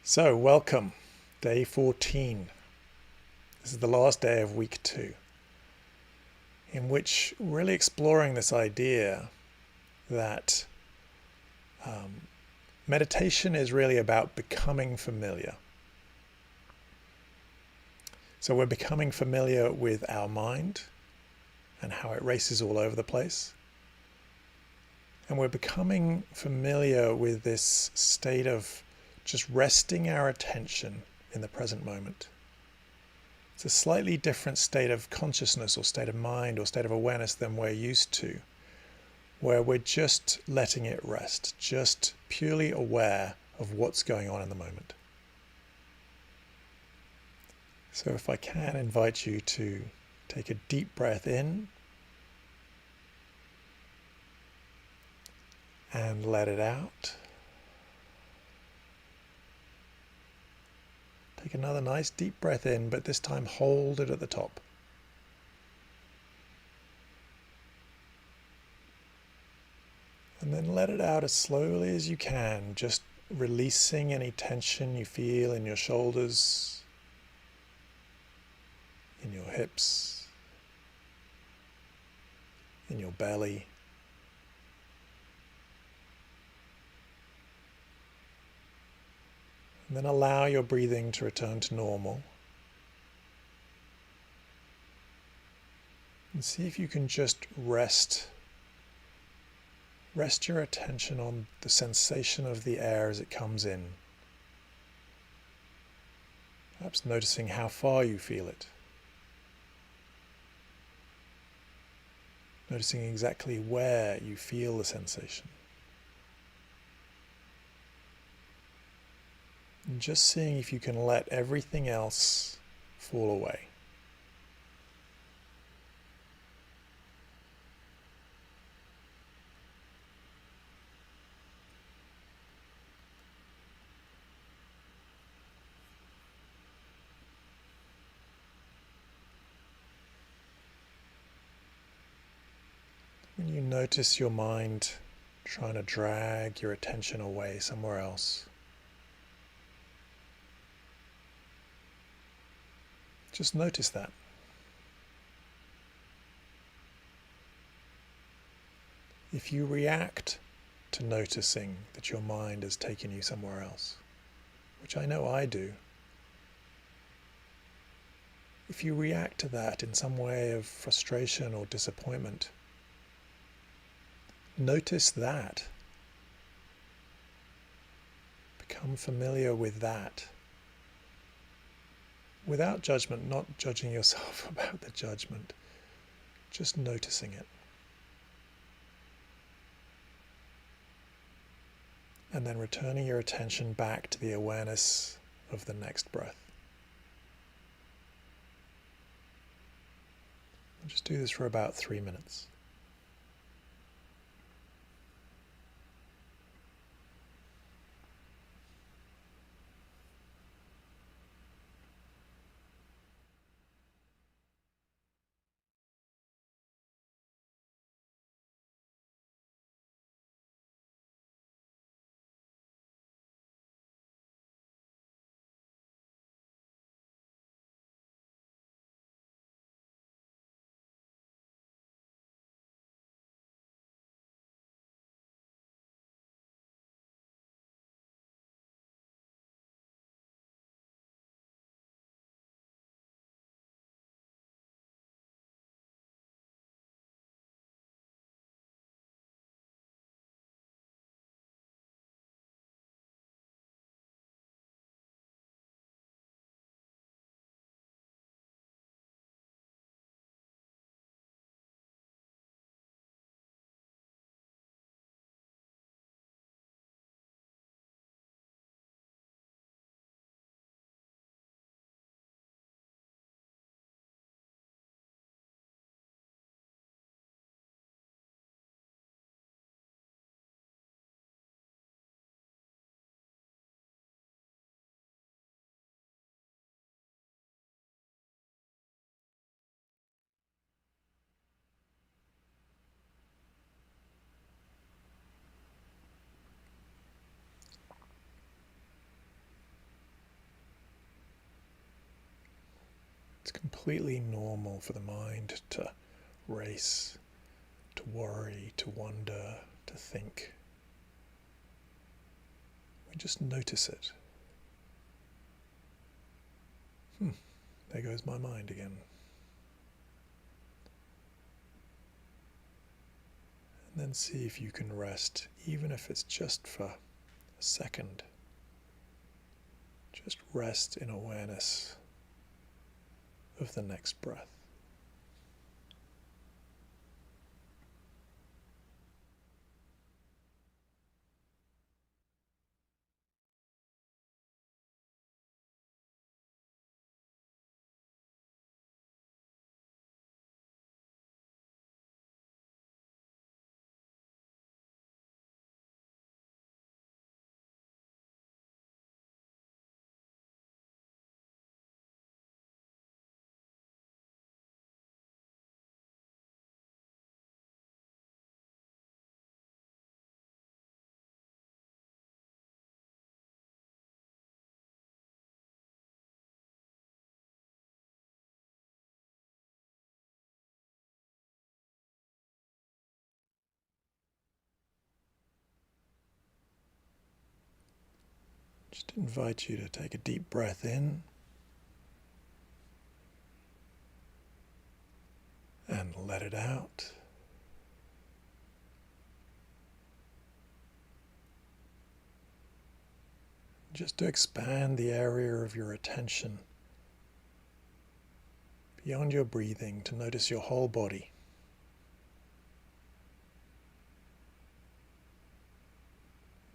So, welcome, day 14. This is the last day of week 2, in which we're really exploring this idea that meditation is really about becoming familiar. So we're becoming familiar with our mind and how it races all over the place. And we're becoming familiar with this state of just resting our attention in the present moment. It's a slightly different state of consciousness or state of mind or state of awareness than we're used to, where we're just letting it rest, just purely aware of what's going on in the moment. So if I can invite you to take a deep breath in and let it out. Take another nice deep breath in, but this time hold it at the top. And then let it out as slowly as you can, just releasing any tension you feel in your shoulders, in your hips, in your belly. And then allow your breathing to return to normal. And see if you can just rest your attention on the sensation of the air as it comes in. Perhaps noticing how far you feel it. Noticing exactly where you feel the sensation. And just seeing if you can let everything else fall away. When you notice your mind trying to drag your attention away somewhere else, just notice that. If you react to noticing that your mind has taken you somewhere else, which I know I do, if you react to that in some way of frustration or disappointment, notice that. Become familiar with that. Without judgment, not judging yourself about the judgment, just noticing it. And then returning your attention back to the awareness of the next breath. And just do this for about 3 minutes. It's completely normal for the mind to race, to worry, to wonder, to think. We just notice it. There goes my mind again. And then see if you can rest, even if it's just for a second. Just rest in awareness of the next breath. Just invite you to take a deep breath in and let it out. Just to expand the area of your attention beyond your breathing, to notice your whole body.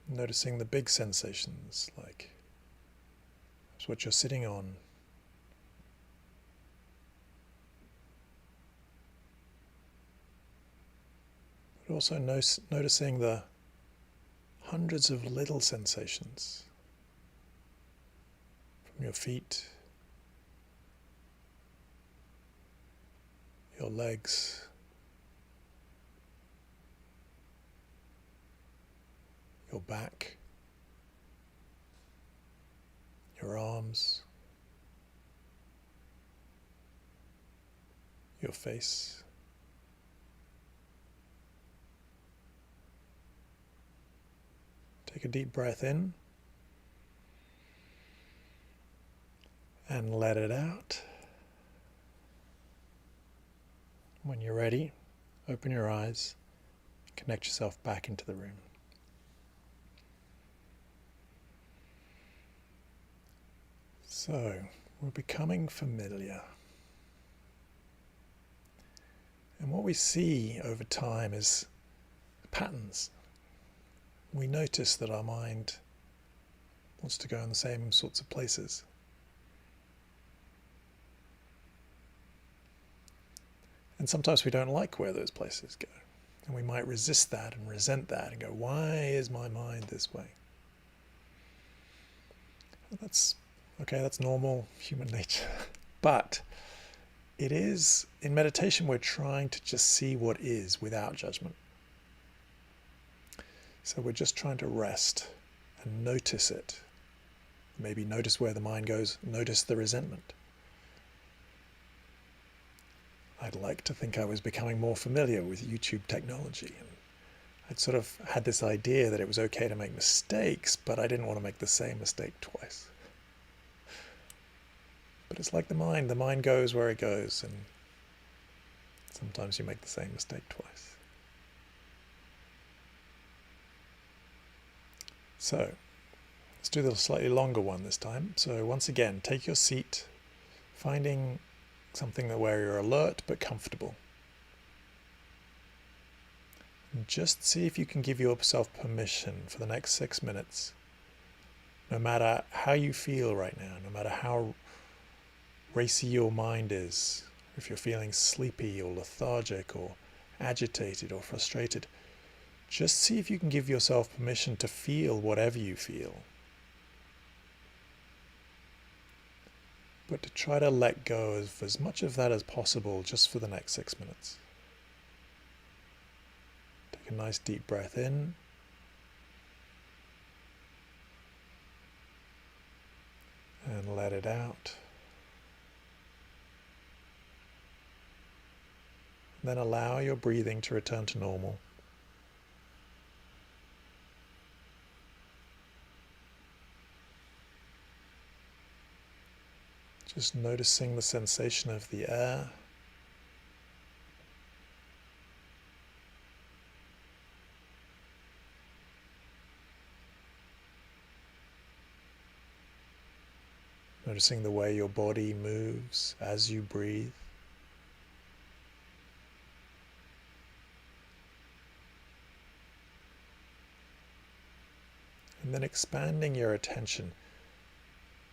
Noticing the big sensations, like that's what you're sitting on. But also noticing the hundreds of little sensations from your feet, your legs, your back, your arms, your face. Take a deep breath in and let it out. When you're ready, open your eyes, connect yourself back into the room. So, we're becoming familiar. And what we see over time is patterns. We notice that our mind wants to go in the same sorts of places. And sometimes we don't like where those places go. And we might resist that and resent that and go, why is my mind this way? Well, that's normal human nature. But it is, in meditation, we're trying to just see what is without judgment. So we're just trying to rest and notice it. Maybe notice where the mind goes, notice the resentment. I'd like to think I was becoming more familiar with YouTube technology. And I'd sort of had this idea that it was okay to make mistakes, but I didn't want to make the same mistake twice. But it's like the mind goes where it goes, and sometimes you make the same mistake twice. So, let's do the slightly longer one this time. So once again, take your seat, finding something where you're alert but comfortable. And just see if you can give yourself permission for the next 6 minutes, no matter how you feel right now, no matter how racy your mind is, if you're feeling sleepy or lethargic or agitated or frustrated, just see if you can give yourself permission to feel whatever you feel. But to try to let go of as much of that as possible just for the next 6 minutes. Take a nice deep breath in. And let it out. Then allow your breathing to return to normal. Just noticing the sensation of the air. Noticing the way your body moves as you breathe. And then expanding your attention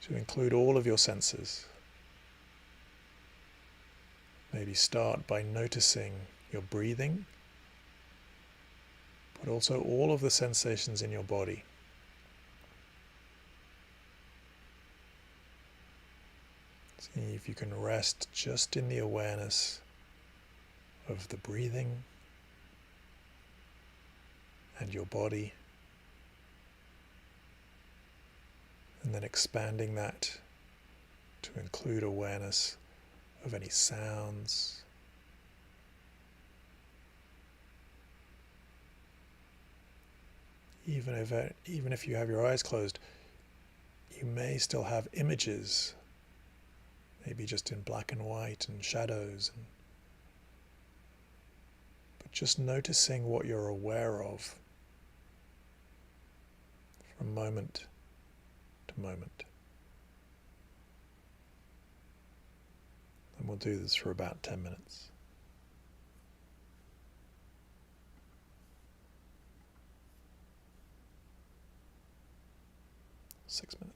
to include all of your senses. Maybe start by noticing your breathing, but also all of the sensations in your body. See if you can rest just in the awareness of the breathing and your body, and then expanding that to include awareness of any sounds, even if you have your eyes closed, you may still have images, maybe just in black and white and shadows, but just noticing what you're aware of from moment to moment. And we'll do this for about 10 minutes. 6 minutes.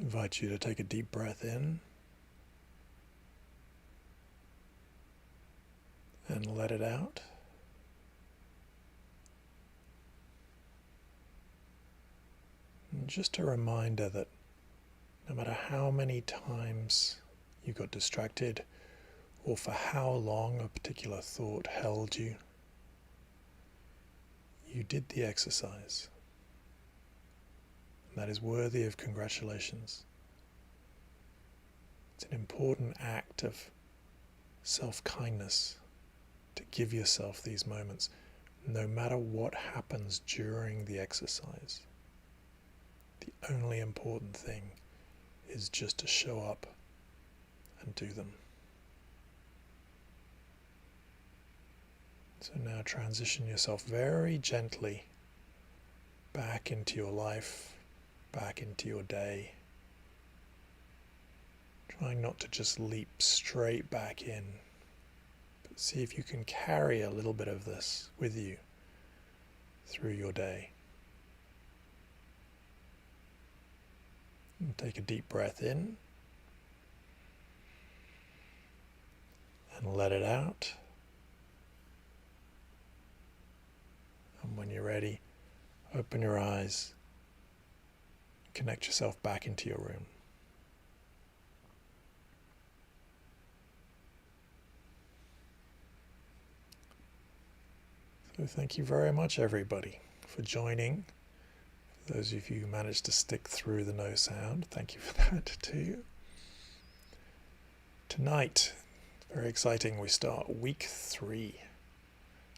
invite you to take a deep breath in and let it out. And just a reminder that no matter how many times you got distracted or for how long a particular thought held you, you did the exercise. And that is worthy of congratulations. It's an important act of self-kindness to give yourself these moments, no matter what happens during the exercise. The only important thing is just to show up and do them. So now transition yourself very gently back into your life, back into your day. Trying not to just leap straight back in, but see if you can carry a little bit of this with you through your day. And take a deep breath in and let it out. And when you're ready, open your eyes, connect yourself back into your room. So thank you very much, everybody, for joining. For those of you who managed to stick through the no sound, thank you for that too. Tonight, very exciting, we start week 3.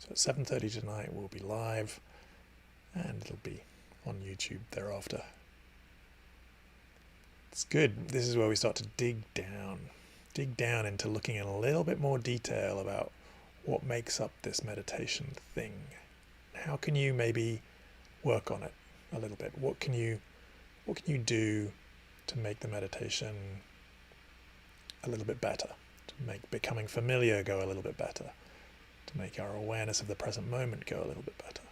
So at 7:30 tonight we'll be live and it'll be on YouTube thereafter. It's good. This is where we start to dig down into looking in a little bit more detail about what makes up this meditation thing. How can you maybe work on it a little bit? What can you do to make the meditation a little bit better, to make becoming familiar go a little bit better, to make our awareness of the present moment go a little bit better?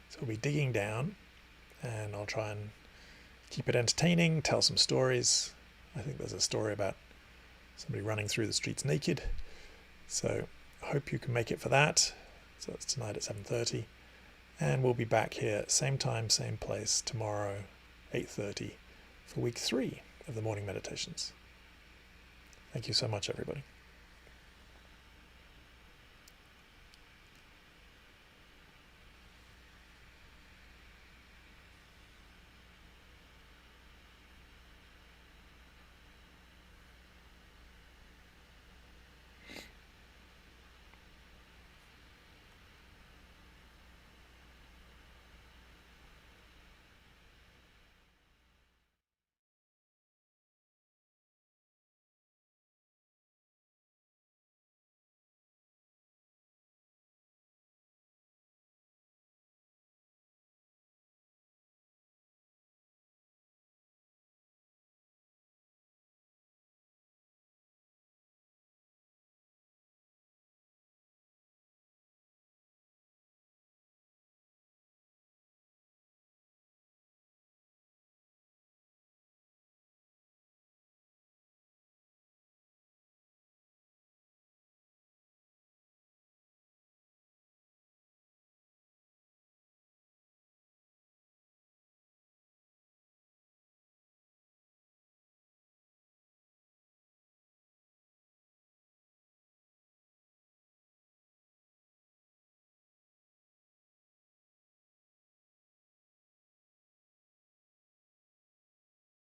So we'll be digging down, and I'll try and keep it entertaining, tell some stories. I think there's a story about somebody running through the streets naked. So I hope you can make it for that. So that's tonight at 7:30. And we'll be back here, same time, same place, tomorrow, 8:30, for week 3 of the morning meditations. Thank you so much, everybody.